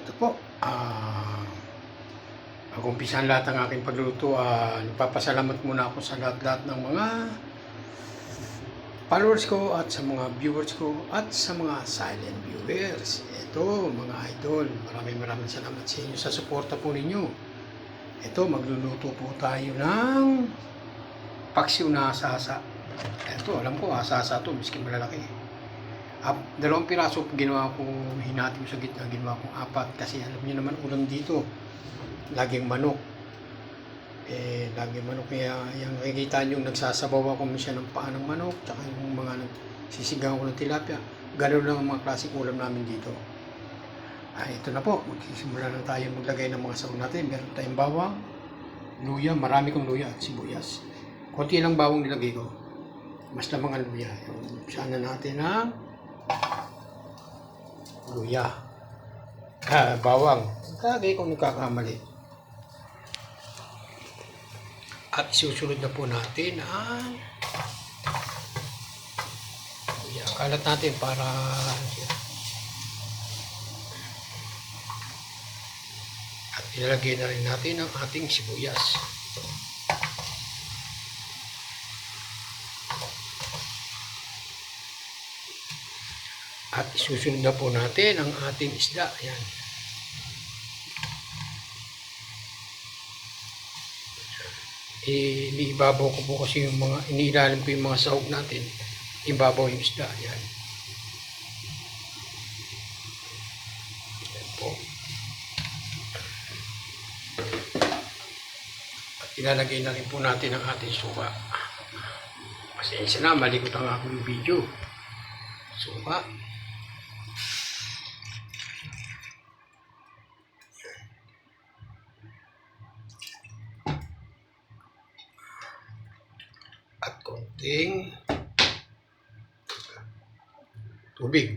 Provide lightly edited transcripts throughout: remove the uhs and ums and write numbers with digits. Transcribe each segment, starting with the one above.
Ito po, mag-umpisan lahat ng aking pagluluto. Nagpapasalamat muna ako sa lahat-lahat ng mga followers ko at sa mga viewers ko at sa mga silent viewers. Ito mga idol, maraming salamat sa inyo sa suporta po ninyo. Ito, magluluto po tayo ng paksiw na asasa. Ito, alam ko asasa to, miskin malalaki. Dalawang piraso ginawa ko, hinati ko sa gitna, ginawa kong apat kasi alam niyo naman ulam dito laging manok. Laging manok, kaya yung nakikita nyo nagsasabaw ako minsan ng paa ng manok tsaka yung mga sisigang ko ng tilapia. Gano'n lang ang mga klaseng ulam namin dito. Ito na po, magsisimula na tayo maglagay ng mga sahog natin. Meron tayong bawang, luya, marami kong luya at sibuyas. Konti lang bawang nilagay ko, mas lamang ang luya. Umpisa na natin ang luya, bawang, kagay kung nagkakamali. At susunod na po natin ang luya. Kalat natin para at ilalagay na rin natin ang ating sibuyas. At isusunod na po natin ang ating isda. Ayan. Iniibabaw ko po kasi yung mga, iniilalim ko yung mga sahog natin. Ibabaw yung isda. Ayan. Ayan po. At ilalagay na rin po natin ang ating suka. Pasensya na, malikot ang aking video. Suka. At konting tubig.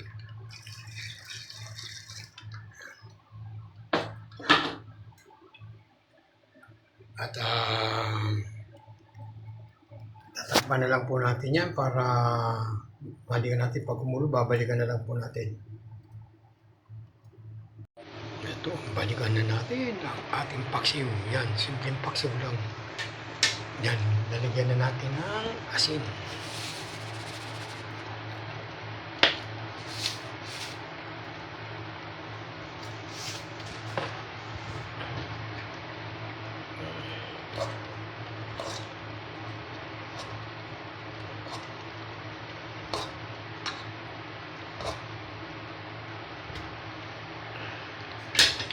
At tatakpan na lang po natin yan para balikan natin pag kumulo, babalikan na lang po natin. Ito, balikan na natin ang ating paksiw. Yan, simpleng paksiw lang. Yan, lalagyan na natin ng asin.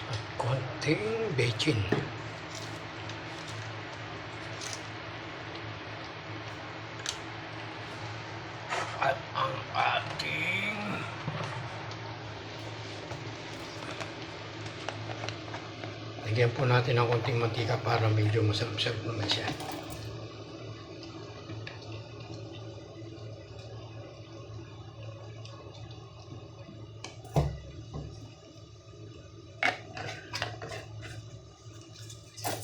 At konting bechin. At ang ating lagyan po natin ng konting mantika para medyo masarap-sarap naman siya.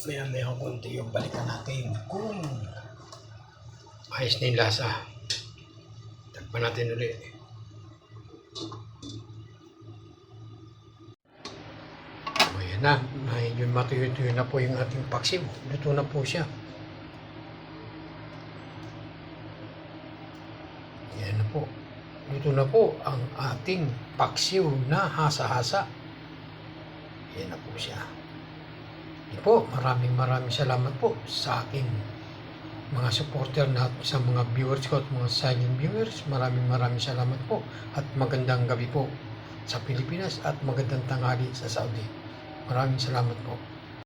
Maya konti yung balikan natin kung ayos na yung lasa. Takpan natin ulit. Ayan na, medyo matuyo-tuyo na po yung ating paksiw. Luto na po siya. Ayan na po. Luto na po ang ating paksiw na hasa-hasa. Ayan na po siya. Ayan po, maraming salamat po sa aking mga supporter na sa mga viewers ko at mga silent viewers. Maraming salamat po at magandang gabi po sa Pilipinas at magandang tanghali sa Saudi. Maraming salamat po.